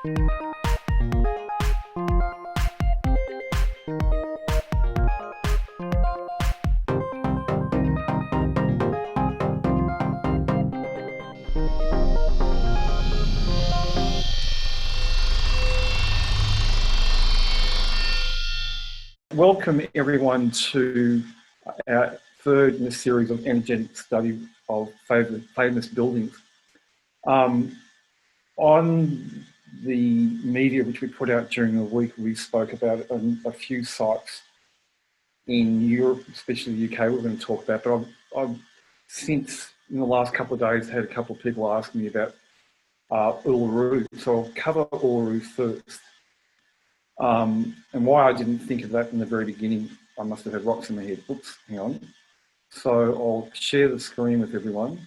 Welcome everyone to our third in the series of energetic study of famous buildings. On the media which we put out during the week, we spoke about a few sites in Europe, especially the UK, we're going to talk about, but I've since in the last couple of days had a couple of people ask me about Uluru, so I'll cover Uluru first. And why I didn't think of that in the very beginning, I must have had rocks in my head. Oops, hang on. So I'll share the screen with everyone.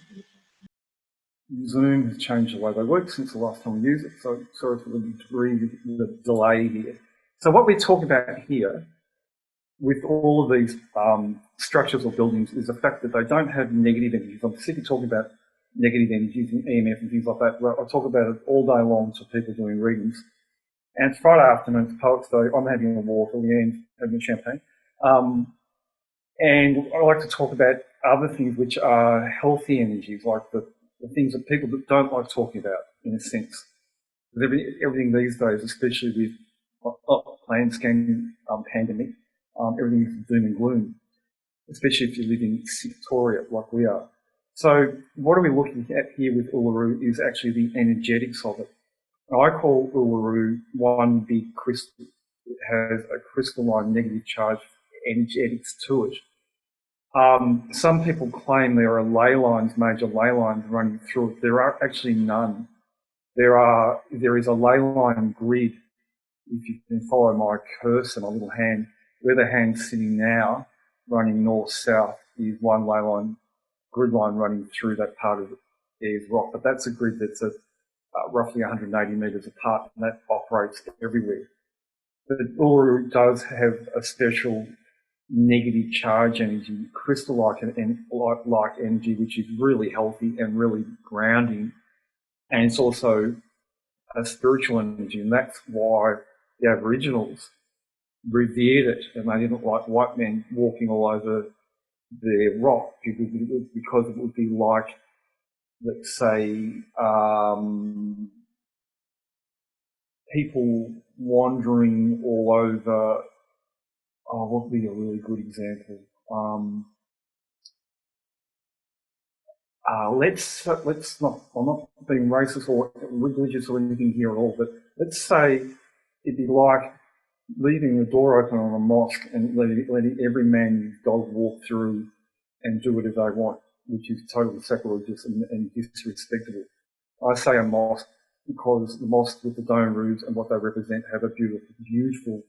Zoom has changed the way they work since the last time we used it, so sorry for the delay here. So what we're talking about here with all of these structures or buildings is the fact that they don't have negative energies. I'm sick of talking about negative energies and EMF and things like that. I talk about it all day long to people doing readings. And it's Friday afternoon, it's Poets Day. I'm having a water, Leanne's having a champagne. And I like to talk about other things which are healthy energies, like the things that people don't like talking about, in a sense. With everything these days, especially with land scanning pandemic, everything is doom and gloom, especially if you live in Victoria like we are. So what are we looking at here with Uluru is actually the energetics of it. I call Uluru one big crystal. It has a crystalline negative charge energetics to it. Some people claim there are ley lines, major ley lines running through it. There are actually none. There is a ley line grid. If you can follow my cursor, my little hand, where the hand's sitting now, running north-south, is one ley line, grid line running through that part of Ayers Rock. But that's a grid that's roughly 180 metres apart, and that operates everywhere. But Uluru does have a special negative charge energy, crystal-like energy, which is really healthy and really grounding, and it's also a spiritual energy, and that's why the Aboriginals revered it, and they didn't like white men walking all over their rock because it would be like, let's say, people wandering all over. What would be a really good example? Let's not. I'm not being racist or religious or anything here at all, but let's say it'd be like leaving the door open on a mosque and letting every man and his dog walk through and do whatever they want, which is totally sacrilegious and disrespectful. I say a mosque because the mosques with the dome roofs and what they represent have a beautiful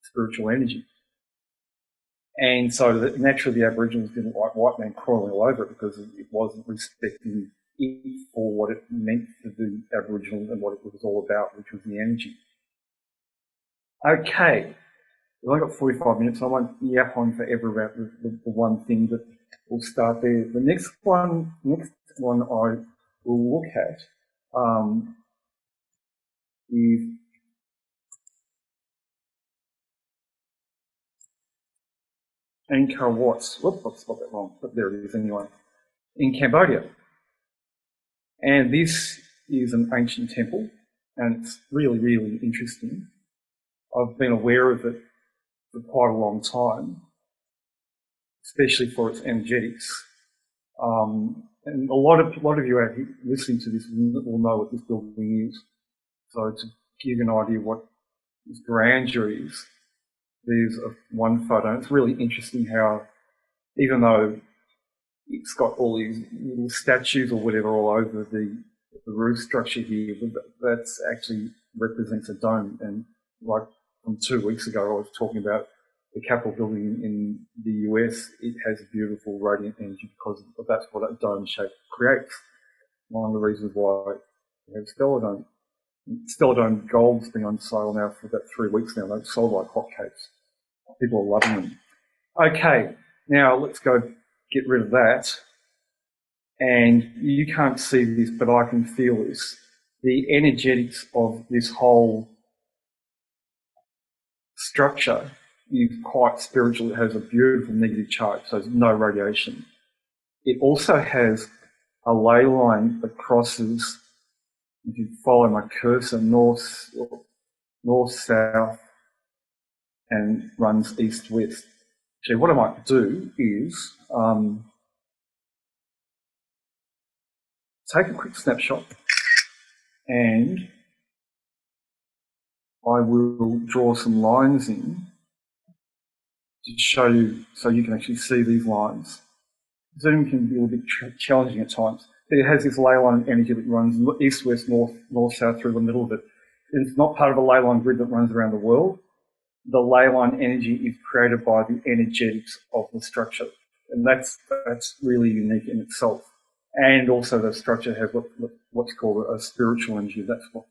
spiritual energy. And so naturally the Aboriginals didn't like white men crawling all over it because it wasn't respecting it for what it meant to the Aboriginals and what it was all about, which was the energy. Okay, we've only got 45 minutes, so I won't yap on forever about the one thing, but we'll start there. The next one I will look at is Angkor Wat. Whoops, I've spelled that wrong, but there it is anyway. In Cambodia. And this is an ancient temple, and it's really, really interesting. I've been aware of it for quite a long time, especially for its energetics. And a lot of you out here listening to this will know what this building is. So to give you an idea what this grandeur is, there's one photo. It's really interesting how, even though it's got all these little statues or whatever all over the roof structure here, that's actually represents a dome. And like from 2 weeks ago, I was talking about the Capitol building in the US. It has beautiful radiant energy because that's what a dome shape creates. One of the reasons why we have Stellar Dome. Stellar Dome gold's been on sale now for about 3 weeks now. They've sold like hotcakes. People are loving them. Okay, now let's go get rid of that. And you can't see this, but I can feel this. the energetics of this whole structure is quite spiritual. It has a beautiful negative charge, so there's no radiation. It also has a ley line that crosses, if you follow my cursor, north, south, and runs east, west. Actually, what I might do is take a quick snapshot, and I will draw some lines in to show you, so you can actually see these lines. Zoom can be a little bit challenging at times. But it has this ley line energy that runs east, west, north, south through the middle of it. It's not part of a ley line grid that runs around the world. The ley line energy is created by the energetics of the structure. And that's really unique in itself. And also the structure has what's called a spiritual energy. That's what,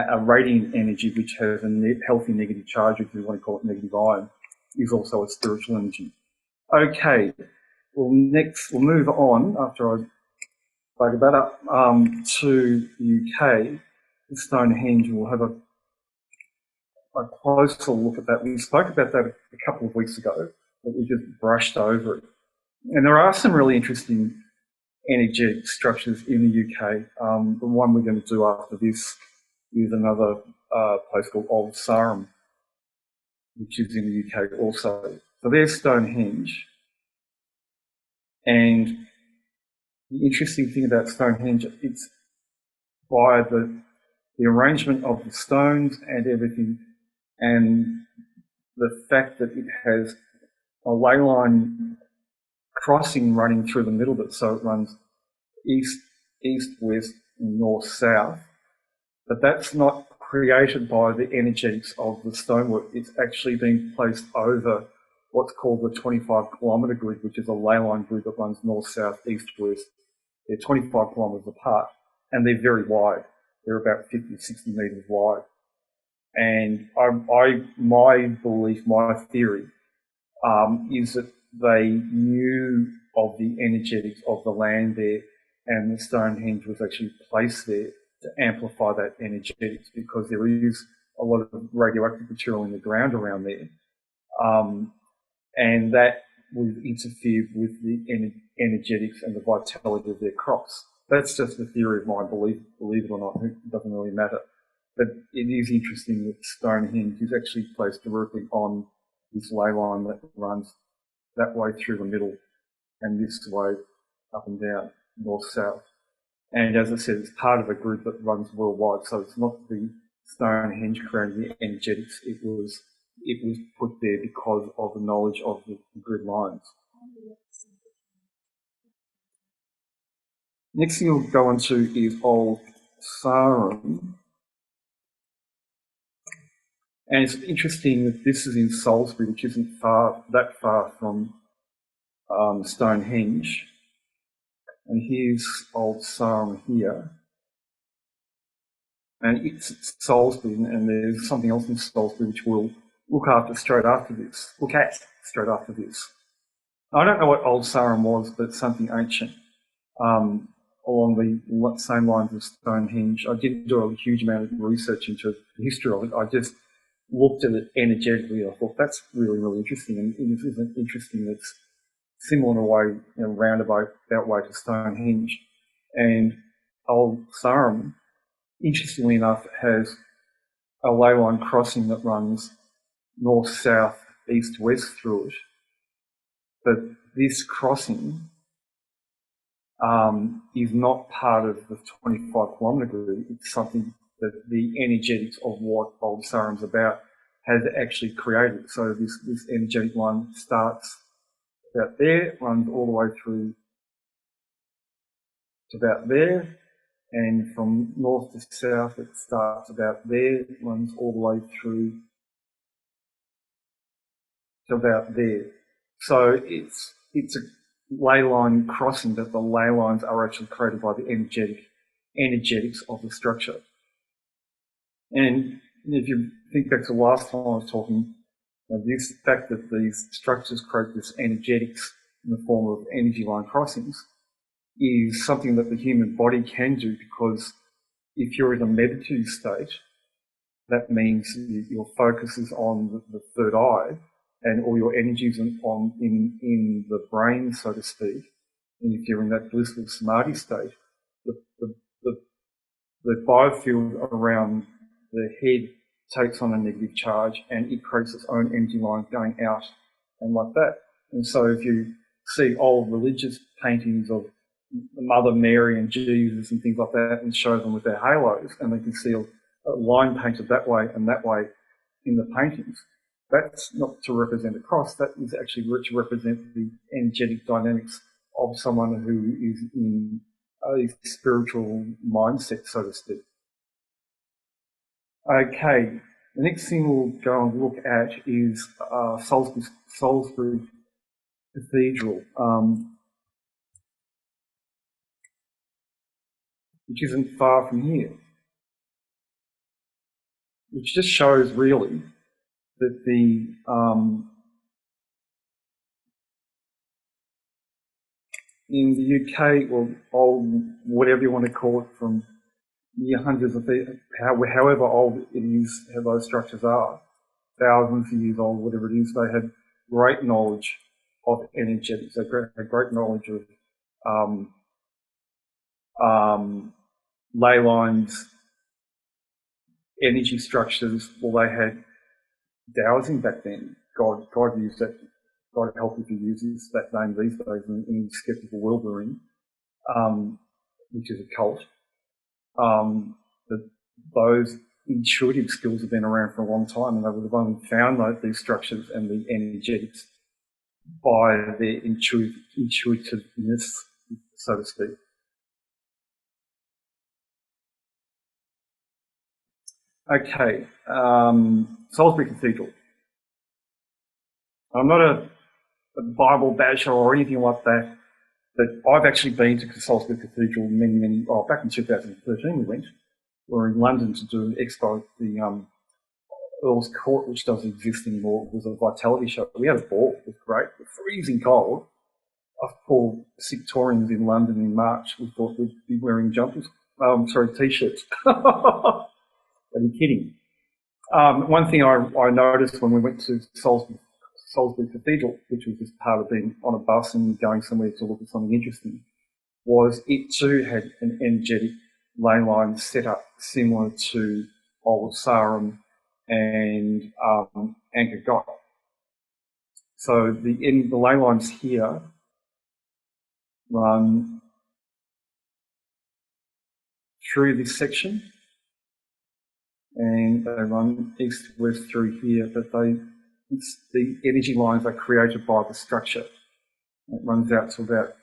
a radiant energy which has a healthy negative charge, if you want to call it negative ion, is also a spiritual energy. Okay, well next we'll move on after I bugger that up to the UK. Stonehenge. We'll have a closer look at that. We spoke about that a couple of weeks ago, but we just brushed over it. And there are some really interesting energetic structures in the UK. The one we're going to do after this is another place called Old Sarum, which is in the UK also. So there's Stonehenge. And the interesting thing about Stonehenge, it's by the arrangement of the stones and everything, and the fact that it has a ley line crossing running through the middle of it, so it runs east, west, and north, south. But that's not created by the energetics of the stonework. It's actually being placed over what's called the 25-kilometre grid, which is a ley line grid that runs north, south, east, west. They're 25 kilometres apart, and they're very wide. They're about 50, 60 metres wide. And my belief, my theory, is that they knew of the energetics of the land there, and the Stonehenge was actually placed there to amplify that energetics, because there is a lot of radioactive material in the ground around there. And that would interfere with the energetics and the vitality of their crops. That's just the theory of mine, believe it or not, it doesn't really matter. But it is interesting that Stonehenge is actually placed directly on this ley line that runs that way through the middle and this way up and down, north-south. And as I said, it's part of a group that runs worldwide, so it's not the Stonehenge creating the energetics. It was put there because of the knowledge of the grid lines. Next thing we'll go on to is Old Sarum. And it's interesting that this is in Salisbury, which isn't that far from Stonehenge. And here's Old Sarum here. And it's Salisbury, and there's something else in Salisbury which we'll look at straight after this. I don't know what Old Sarum was, but it's something ancient. Along the same lines of Stonehenge. I didn't do a huge amount of research into the history of it. I just looked at it energetically. I thought that's really, really interesting. And it is interesting that's similar in a way, roundabout way to Stonehenge. And Old Sarum, interestingly enough, has a ley line crossing that runs north, south, east, west through it. But this crossing is not part of the 25-kilometre grid. It's something that the energetics of what Old Sarum's about has actually created. So this energetic line starts about there, runs all the way through to about there, and from north to south it starts about there, runs all the way through to about there. So it's a ley line crossing, but the ley lines are actually created by the energetics of the structure. And if you think back to the last time I was talking, this fact that these structures create this energetics in the form of energy line crossings is something that the human body can do, because if you're in a meditative state, that means your focus is on the third eye, and all your energies in the brain, so to speak. And if you're in that blissful samadhi state, the, the, the, the biofield around the head takes on a negative charge and it creates its own energy lines going out and like that. And so if you see old religious paintings of Mother Mary and Jesus and things like that and show them with their halos, and they can see a line painted that way and that way in the paintings, that's not to represent a cross, that is actually to represent the energetic dynamics of someone who is in a spiritual mindset, so to speak. Okay, the next thing we'll go and look at is Salisbury Cathedral, which isn't far from here, which just shows really that the in the UK, or old, whatever you want to call it, from near hundreds of feet, however old it is, how those structures are, thousands of years old, whatever it is, they had great knowledge of energetics. They had great knowledge of ley lines, energy structures. Well, they had Taoism back then. God used that. God help if he uses that name these days in the skeptical world we're in, which is a cult. That those intuitive skills have been around for a long time, and they would have only found these structures and the energetics by their intuitiveness, so to speak. Okay, Salisbury Cathedral. I'm not a Bible basher or anything like that, but I've actually been to Salisbury Cathedral back in 2013 we went. We were in London to do an expo, the Earl's Court, which doesn't exist anymore. It was a vitality show. We had a ball. It was great. It was freezing cold. I called Victorians in London in March. We thought we'd be wearing jumpers. T-shirts. Are you kidding? One thing I noticed when we went to Salisbury Cathedral, which was just part of being on a bus and going somewhere to look at something interesting, was it too had an energetic ley line set up similar to Old Sarum and Angkor Wat. So the ley lines here run through this section, and they run east-west through here, but the energy lines are created by the structure. It runs out to about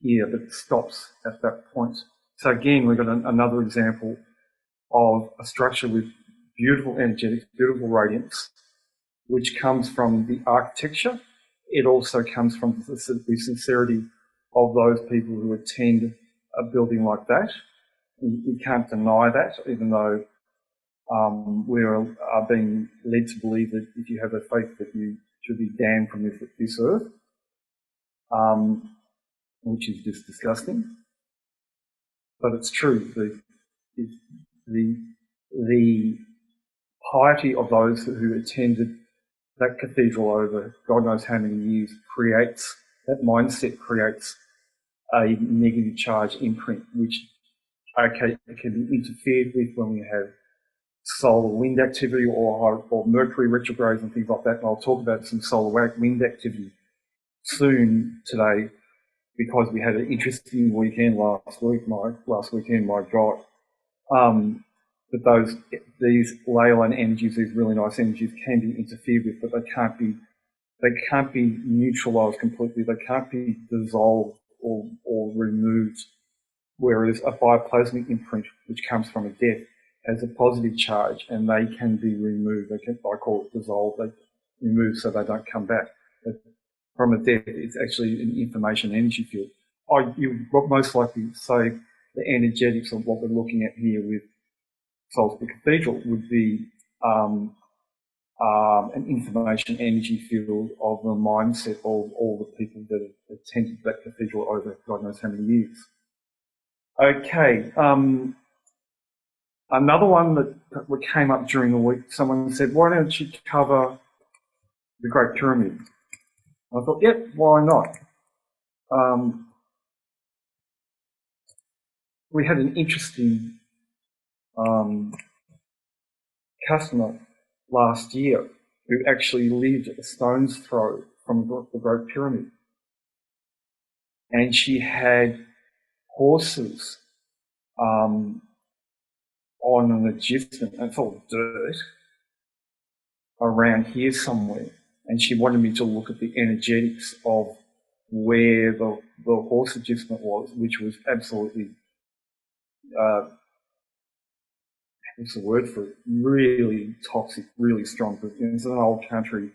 here, but it stops at that point. So again, we've got another example of a structure with beautiful energetics, beautiful radiance, which comes from the architecture. It also comes from the sincerity of those people who attend a building like that. You can't deny that, even though we are being led to believe that if you have a faith that you should be damned from this earth, which is just disgusting. But it's true. The piety of those who attended that cathedral over God knows how many years that mindset creates a negative charge imprint, which can be interfered with when we have solar wind activity or Mercury retrogrades and things like that. And I'll talk about some solar wind activity soon today, because we had an interesting weekend last weekend, my God. But these ley line energies, these really nice energies, can be interfered with, but they can't be neutralised completely. They can't be dissolved or removed. Whereas a bioplasmic imprint, which comes from a death, has a positive charge, and they can be removed. I call it dissolved. They remove so they don't come back. But from a death, it's actually an information energy field. You most likely say the energetics of what we're looking at here with Salisbury Cathedral would be an information energy field of the mindset of all the people that have attended that cathedral over God knows how many years. Okay. Another one that came up during the week, someone said, why don't you cover the Great Pyramid? I thought, yep, why not? We had an interesting customer last year who actually lived a stone's throw from the Great Pyramid. And she had horses on an adjustment, and it's all dirt, around here somewhere. And she wanted me to look at the energetics of where the horse adjustment was, which was absolutely, what's the word for it, really toxic, really strong. It's an old country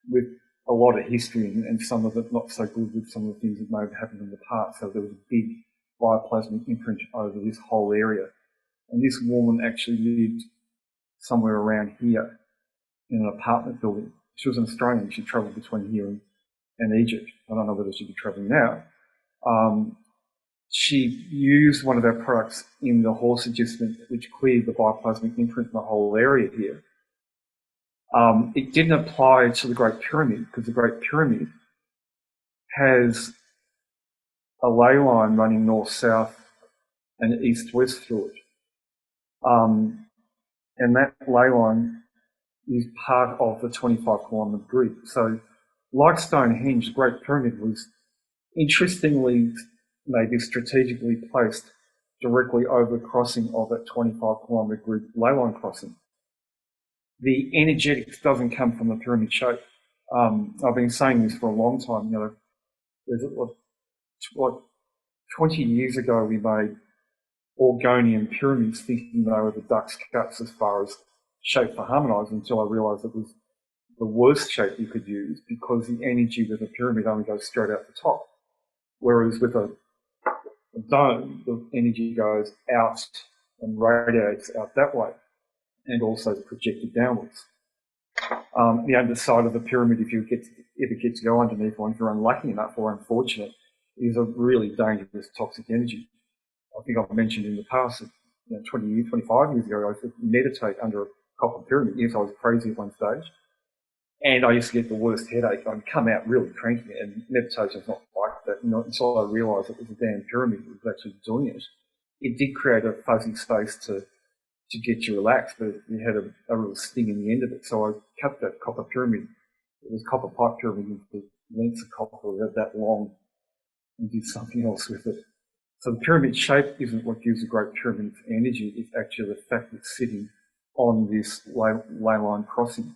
with a lot of history and some of it not so good with some of the things that may have happened in the past. So there was a big bioplasmic imprint over this whole area. And this woman actually lived somewhere around here in an apartment building. She was an Australian. She travelled between here and Egypt. I don't know whether she'd be travelling now. She used one of our products in the horse adjustment, which cleared the bioplasmic imprint in the whole area here. It didn't apply to the Great Pyramid because the Great Pyramid has a ley line running north-south and east-west through it. And that ley line is part of the 25-kilometre grid. So like Stonehenge, the Great Pyramid was interestingly maybe strategically placed directly over the crossing of that 25-kilometre grid ley line crossing. The energetics doesn't come from the pyramid shape. I've been saying this for a long time. You know, there's like 20 years ago we made Orgonian pyramids thinking they were the duck's cuts as far as shape for harmonised, until I realised it was the worst shape you could use because the energy with a pyramid only goes straight out the top. Whereas with a dome, the energy goes out and radiates out that way and also projected downwards. The underside of the pyramid, if it gets to go underneath one, if you're unlucky enough or unfortunate, is a really dangerous toxic energy. I think I've mentioned in the past that 20 years, 25 years ago, I used to meditate under a copper pyramid. Yes, I was crazy at one stage. And I used to get the worst headache. I'd come out really cranky, and meditation's not like that. Until I realised it was a damn pyramid that was actually doing it. It did create a fuzzy space to get you relaxed, but it had a real sting in the end of it. So I cut that copper pyramid. It was a copper pipe pyramid with lengths of copper that long, and did something else with it. So the pyramid shape isn't what gives the Great Pyramid its energy. It's actually the fact that it's sitting on this ley line crossing.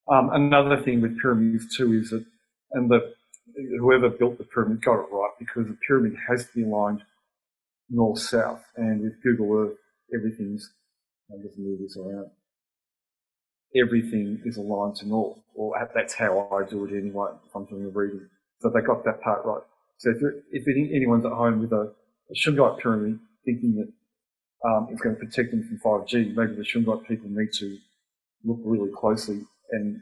Another thing with pyramids too is that, whoever built the pyramid got it right, because the pyramid has to be aligned north-south, and with Google Earth, everything's, I'll just move this around, everything is aligned to north, or that's how I do it anyway, if I'm doing a reading. So they got that part right. So if anyone's at home with a Shungite pyramid thinking that it's going to protect them from 5G, maybe the Shungite people need to look really closely and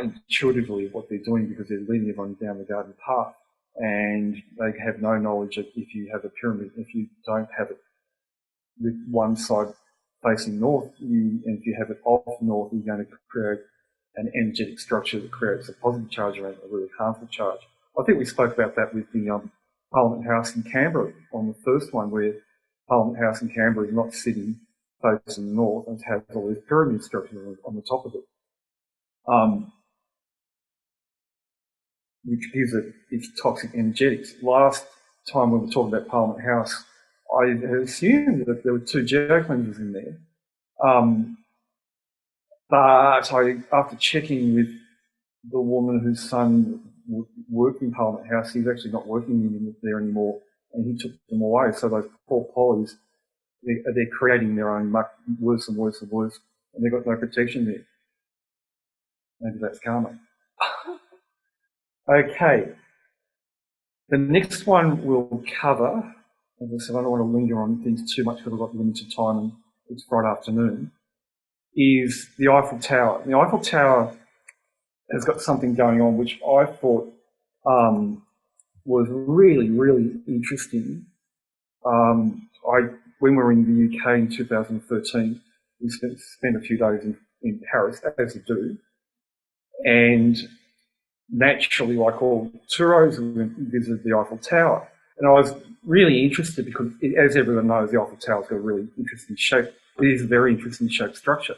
intuitively what they're doing, because they're leading everyone down the garden path, and they have no knowledge that if you have a pyramid, if you don't have it with one side facing north, and if you have it off north, you're going to create an energetic structure that creates a positive charge around a really harmful charge. I think we spoke about that with the Parliament House in Canberra on the first one, where Parliament House in Canberra is not sitting facing north and has all these pyramid structures on the top of it, which gives it its toxic energetics. Last time we were talking about Parliament House, I had assumed that there were two geocleansers in there, but after checking with the woman whose son worked in Parliament House, he's actually not working in there anymore, and he took them away. So those poor pollies, they're creating their own muck, worse and worse and worse, and they've got no protection there. Maybe that's karma. Okay. The next one we'll cover, as I said, I don't want to linger on things too much because I've got limited time and it's Friday afternoon, is the Eiffel Tower. The Eiffel Tower has got something going on which I thought was really, really interesting. when we were in the UK in 2013, we spent a few days in Paris, as you do, and naturally, like all touros, we visited the Eiffel Tower. And I was really interested because, as everyone knows, the Eiffel Tower's got a really interesting shape. It is a very interesting shaped structure.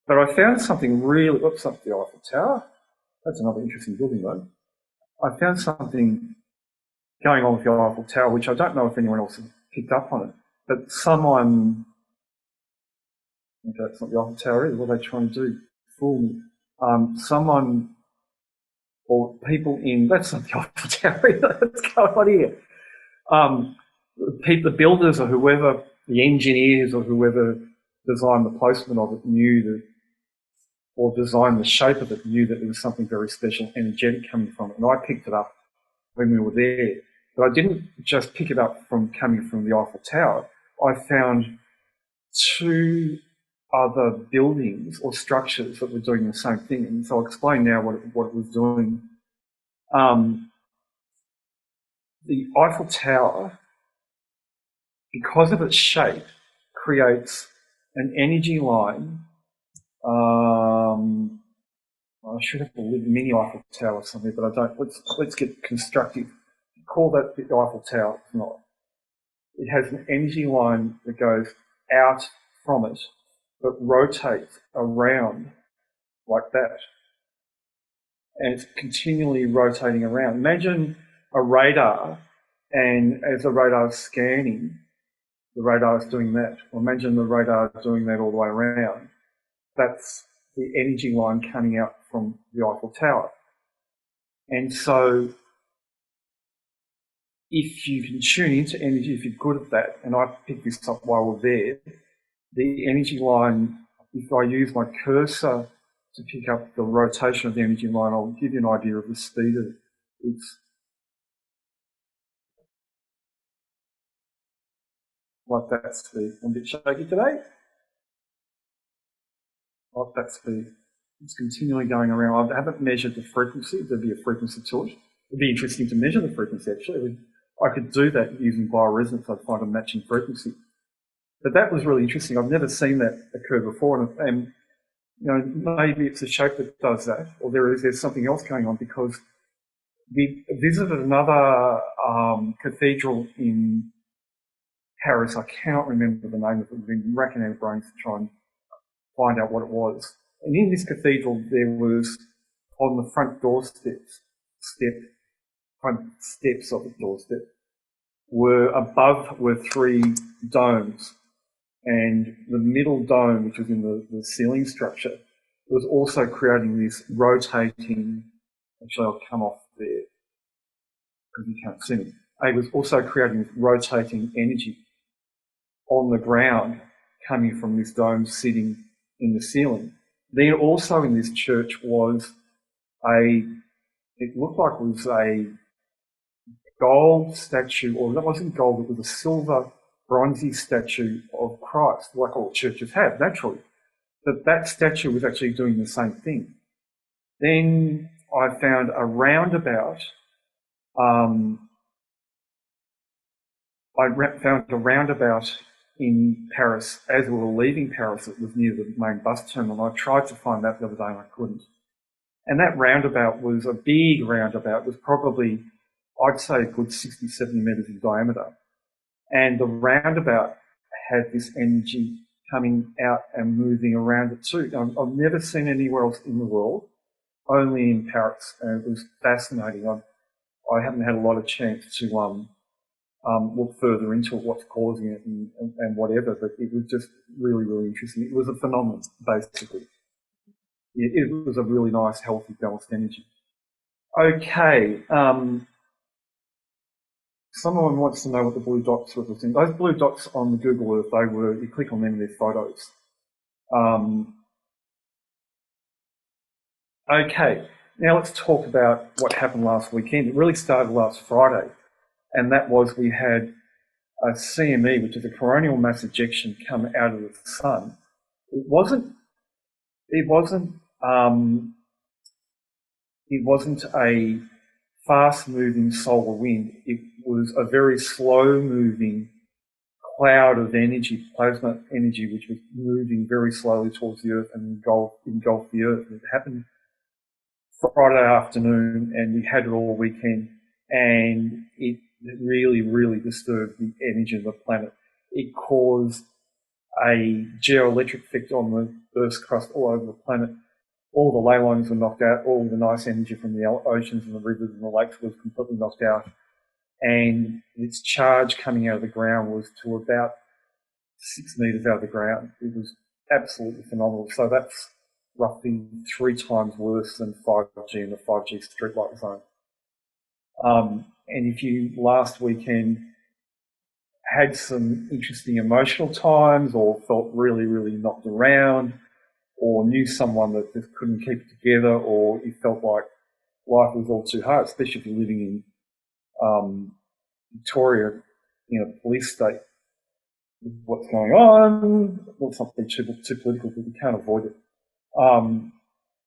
But I found something really, what's up the Eiffel Tower? That's another interesting building though. I found something going on with the Eiffel Tower, which I don't know if anyone else has picked up on it, but someone, okay, that's not the Eiffel Tower either, what are they trying to do? Fool me. Someone, or people in, that's not the Eiffel Tower either, what's going on here? The builders or whoever, the engineers or whoever designed the placement of it knew that, or designed the shape of it, knew that there was something very special, energetic coming from it. And I picked it up when we were there. But I didn't just pick it up from coming from the Eiffel Tower. I found two other buildings or structures that were doing the same thing. And so I'll explain now what it was doing. The Eiffel Tower, because of its shape, creates an energy line. I should have a mini Eiffel Tower somewhere, but I don't. Let's get constructive. Call that the Eiffel Tower. It's not. It has an energy line that goes out from it, but rotates around like that, and it's continually rotating around. Imagine a radar, and as the radar is scanning, the radar is doing that. Or imagine the radar doing that all the way around. That's the energy line coming out from the Eiffel Tower. And so if you can tune into energy, if you're good at that, and I picked this up while we're there, the energy line, if I use my cursor to pick up the rotation of the energy line, I'll give you an idea of the speed of it. It's like that speed. I'm a bit shaky today. Like that speed. It's continually going around. I haven't measured the frequency. There'd be a frequency to it. It'd be interesting to measure the frequency, actually. I could do that using bioresonance. I'd find a matching frequency. But that was really interesting. I've never seen that occur before. And you know, maybe it's a shape that does that, or there's something else going on, because we visited another cathedral in Paris. I cannot remember the name of it. We've been racking our brains to try and find out what it was. And in this cathedral, there was, on the front front steps of the doorstep, above were three domes. And the middle dome, which was in the ceiling structure, was also creating this rotating, actually I'll come off there because you can't see me. It was also creating this rotating energy on the ground coming from this dome sitting in the ceiling. Then also in this church was it looked like it was a gold statue, or that wasn't gold, it was a silver bronzy statue of Christ, like all churches have, naturally. But that statue was actually doing the same thing. Then I found a roundabout. Found a roundabout in Paris as we were leaving Paris. It was near the main bus terminal. I tried to find that the other day and I couldn't. And that roundabout was a big roundabout. It was probably, I'd say, a good 60, 70 metres in diameter. And the roundabout had this energy coming out and moving around it too. I've never seen anywhere else in the world, only in Paris, and it was fascinating. I haven't had a lot of chance to look further into it, what's causing it and whatever, but it was just really, really interesting. It was a phenomenon, basically. It was a really nice, healthy, balanced energy. Okay. Someone wants to know what the blue dots represent. Those blue dots on the Google Earth, you click on them, they're photos. Okay, now let's talk about what happened last weekend. It really started last Friday, and that was we had a CME, which is a coronal mass ejection, come out of the sun. It wasn't a fast-moving solar wind. It was a very slow-moving cloud of energy, plasma energy, which was moving very slowly towards the Earth and engulfed the Earth. It happened Friday afternoon, and we had it all weekend, and it really, really disturbed the energy of the planet. It caused a geoelectric effect on the Earth's crust all over the planet. All the ley lines were knocked out, all the nice energy from the oceans and the rivers and the lakes was completely knocked out, and its charge coming out of the ground was to about 6 metres out of the ground. It was absolutely phenomenal. So that's roughly 3 times worse than 5G in the 5G streetlight zone. And if you last weekend had some interesting emotional times or felt really, really knocked around or knew someone that just couldn't keep it together, or you felt like life was all too hard, especially if you're living in Victoria in a police state with what's going on, not something too political, but you can't avoid it.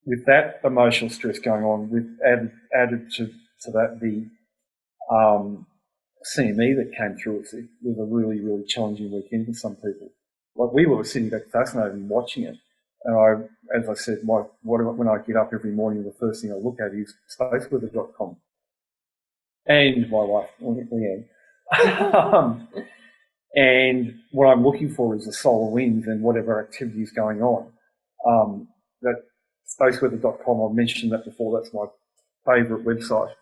With that emotional stress going on, with added to that the CME that came through, it was a really, really challenging weekend for some people. Like, we were sitting back fascinated and watching it. And as I said, when I get up every morning, the first thing I look at is spaceweather.com. And my wife, Leanne. And what I'm looking for is the solar winds and whatever activity is going on. That spaceweather.com, I've mentioned that before, that's my favourite website.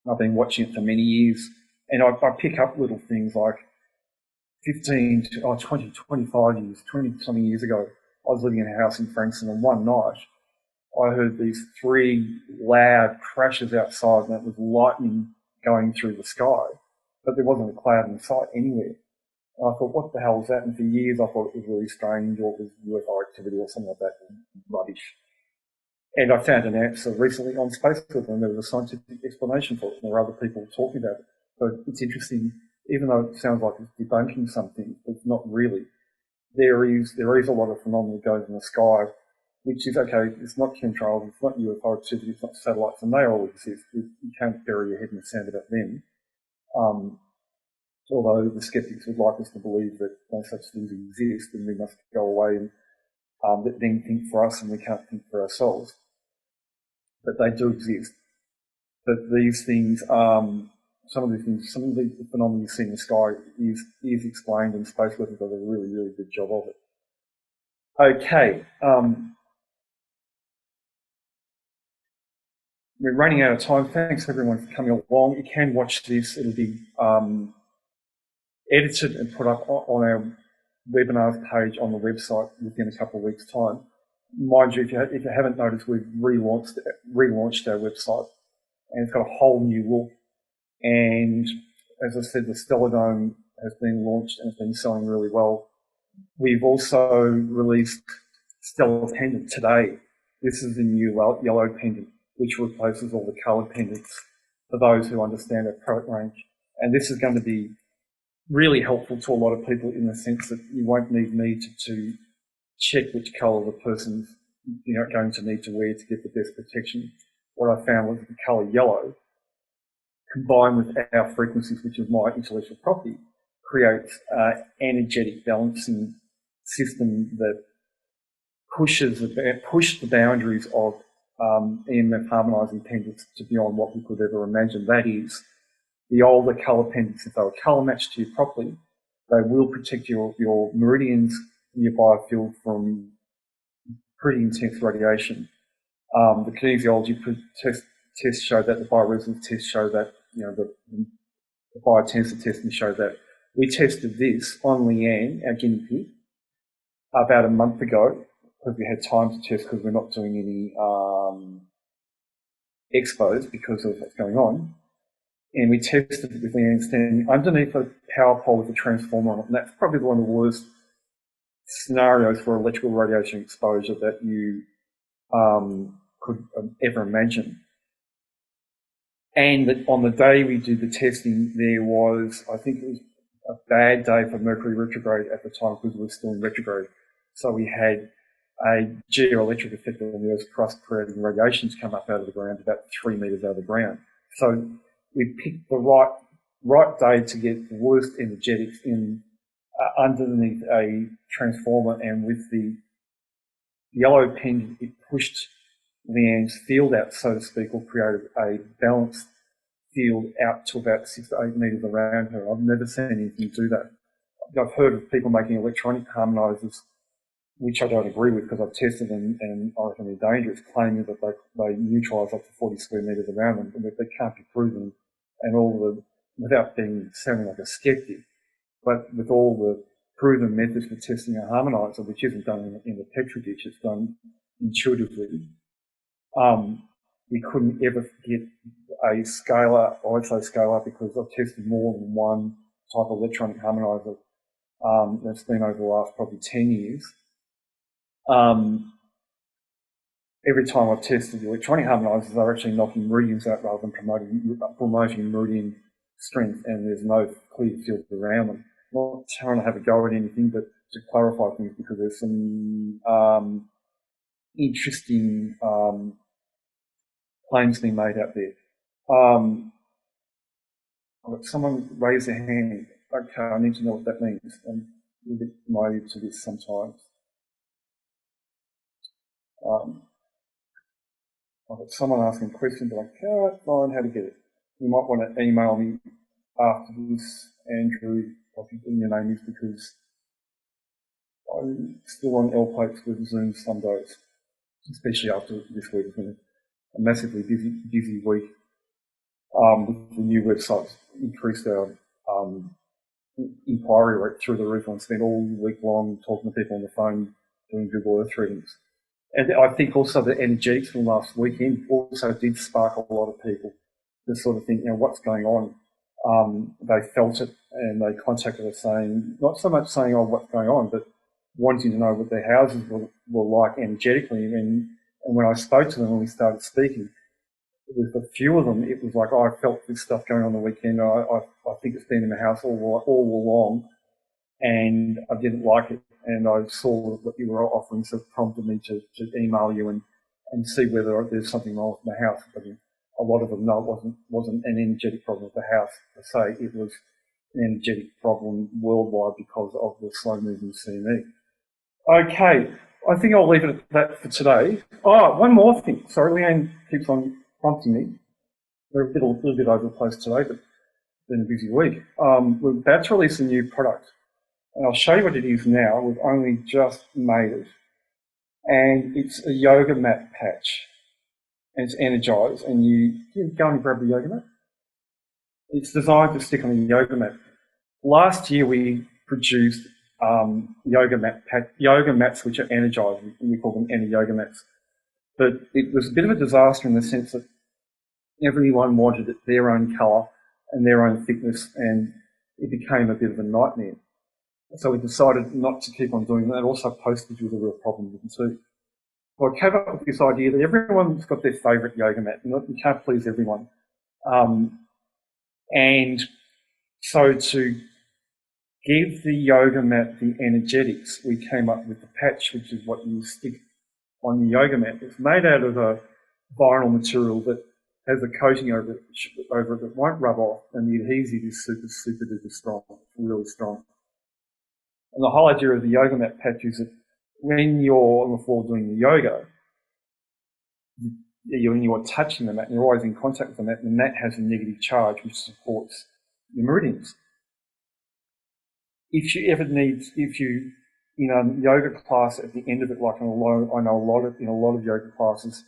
I've been watching it for many years, and I pick up little things like 20, 25 years, 20-something years ago, I was living in a house in Frankston, and one night I heard these 3 loud crashes outside, and it was lightning going through the sky, but there wasn't a cloud in sight anywhere. And I thought, what the hell was that? And for years I thought it was really strange, or it was UFO activity or something like that, rubbish. And I found an answer recently on Spaceweather, and there was a scientific explanation for it, and there are other people talking about it. So it's interesting, even though it sounds like it's debunking something, it's not really. There is a lot of phenomena that goes in the sky, which is okay. It's not chemtrails, it's not UFO activity, it's not satellites, and they all exist. You can't bury your head in the sand about them. Although the skeptics would like us to believe that no such things exist, and we must go away and let them think for us, and we can't think for ourselves. But they do exist. But these things, some of the phenomena you see in the sky is explained, and Space Weather does a really, really good job of it. Okay. We're running out of time. Thanks everyone for coming along. You can watch this. It'll be edited and put up on our webinars page on the website within a couple of weeks' time. Mind you, if you haven't noticed, we've relaunched our website, and it's got a whole new look. And as I said, the Stellar Dome has been launched and it's been selling really well. We've also released Stellar Pendant today. This is the new yellow pendant, which replaces all the coloured pendants for those who understand our product range. And this is going to be really helpful to a lot of people in the sense that you won't need me to check which colour the person's going to need to wear to get the best protection. What I found was the colour yellow, combined with our frequencies, which is my intellectual property, creates an energetic balancing system that push the boundaries of EMF harmonising pendants to beyond what we could ever imagine. That is, the older colour pendants, if they were colour matched to you properly, they will protect your meridians in your biofield from pretty intense radiation. The kinesiology test showed that, the bioresonance test showed that, the biotensor testing showed that. We tested this on Leanne, our guinea pig, about a month ago, because we had time to test because we're not doing any expos because of what's going on. And we tested it with Leanne standing underneath a power pole with a transformer on it. And that's probably one of the worst scenarios for electrical radiation exposure that you could ever imagine. And on the day we did the testing, there was, I think it was a bad day for Mercury retrograde at the time because we were still in retrograde. So we had a geoelectric effect on the Earth's crust, creating radiations come up out of the ground about 3 meters out of the ground. So we picked the right right day to get the worst energetics in underneath a transformer, and with the yellow pen, it pushed Leanne's field out, so to speak, or created a balanced field out to about 6 to 8 metres around her. I've never seen anything do that. I've heard of people making electronic harmonisers, which I don't agree with because I've tested them and I reckon they're dangerous, claiming that they neutralise up to 40 square metres around them, and that they can't be proven, and all the, without being sounding like a skeptic, but with all the proven methods for testing a harmoniser, which isn't done in the Petri dish, it's done intuitively, we couldn't ever get a scalar. I'd say scalar because I've tested more than one type of electronic harmoniser that's been over the last probably 10 years. Every time I've tested the electronic harmonisers, they're actually knocking meridians out rather than promoting meridian strength, and there's no clear field around them. I'm not trying to have a go at anything, but to clarify things, because there's some interesting claims being made out there. I've got someone raise their hand. Okay, I need to know what that means. I'm a bit naive to this sometimes. I've got someone asking a question, but I can't find how to get it. You might want to email me after this, Andrew, I think your name is, because I'm still on L plates with Zoom some days, especially after this week. It's been a massively busy week. With the new website, increased our inquiry rate through the roof. I spent all week long talking to people on the phone, doing Google Earth readings. And I think also the energetics from last weekend also did spark a lot of people to sort of think, what's going on? They felt it and they contacted us saying, not so much saying, what's going on, but wanting to know what their houses were like energetically. And when I spoke to them and we started speaking, with a few of them, it was like, I felt this stuff going on the weekend. I think it's been in the house all along, and I didn't like it. And I saw what you were offering, so it prompted me to email you and see whether there's something wrong with my house. But a lot of them, no, it wasn't an energetic problem with the house per se. It was an energetic problem worldwide because of the slow moving CME. Okay, I think I'll leave it at that for today. Oh, one more thing. Sorry, Leanne keeps on prompting me. We're a little bit over the place today, but it's been a busy week. We're about to release a new product. And I'll show you what it is now. We've only just made it. And it's a yoga mat patch. And it's energised. And you go and grab the yoga mat. It's designed to stick on a yoga mat. Last year we produced yoga mats which are energised. We call them yoga mats. But it was a bit of a disaster in the sense that everyone wanted it their own colour and their own thickness, and it became a bit of a nightmare. So we decided not to keep on doing that. Also, postage was a real problem with them too. So I came up with this idea that everyone's got their favourite yoga mat. You can't please everyone. And so to give the yoga mat the energetics, we came up with the patch, which is what you stick on the yoga mat. It's made out of a vinyl material that has a coating over it that won't rub off, and the adhesive is super duper strong. It's really strong. And the whole idea of the yoga mat patch is that when you're on the floor doing the yoga, when you're touching the mat, and you're always in contact with the mat has a negative charge which supports your meridians. If you in a yoga class at the end of it, like I know in a lot of yoga classes,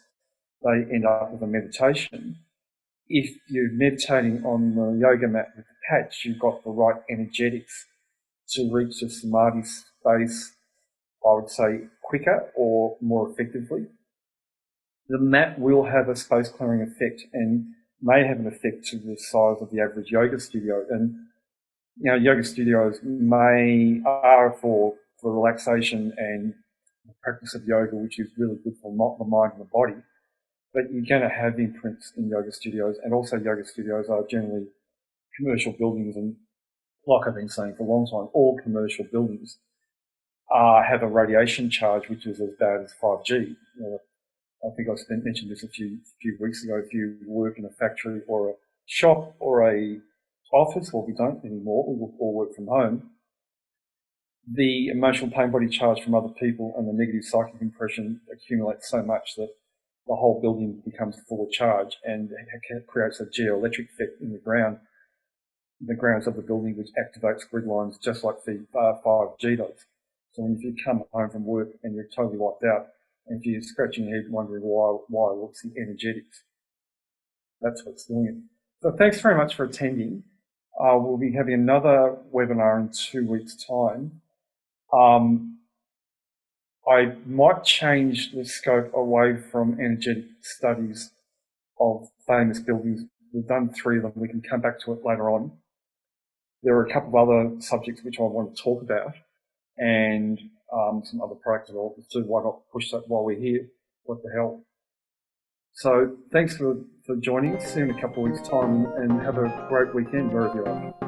they end up with a meditation. If you're meditating on the yoga mat with the patch, you've got the right energetics to reach the samadhi space, I would say, quicker or more effectively. The mat will have a space clearing effect and may have an effect to the size of the average yoga studio. And yoga studios are for relaxation and the practice of yoga, which is really good for the mind and the body. But you're going to have imprints in yoga studios, and also yoga studios are generally commercial buildings, and like I've been saying for a long time, all commercial buildings have a radiation charge which is as bad as 5G. I think I mentioned this a few weeks ago. If you work in a factory or a shop or a office, or we don't anymore, we will all work from home, the emotional pain body charge from other people and the negative psychic impression accumulates so much that the whole building becomes full of charge, and it creates a geoelectric effect in the grounds of the building, which activates grid lines just like the 5G does. So if you come home from work and you're totally wiped out, and if you're scratching your head wondering why, what's the energetics? That's what's doing it. So thanks very much for attending. We'll be having another webinar in 2 weeks' time. I might change the scope away from energetic studies of famous buildings. We've done 3 of them. We can come back to it later on. There are a couple of other subjects which I want to talk about, and some other product developments too. Why not push that while we're here? What the hell? So thanks for joining us. See you in a couple of weeks' time, and have a great weekend wherever you are.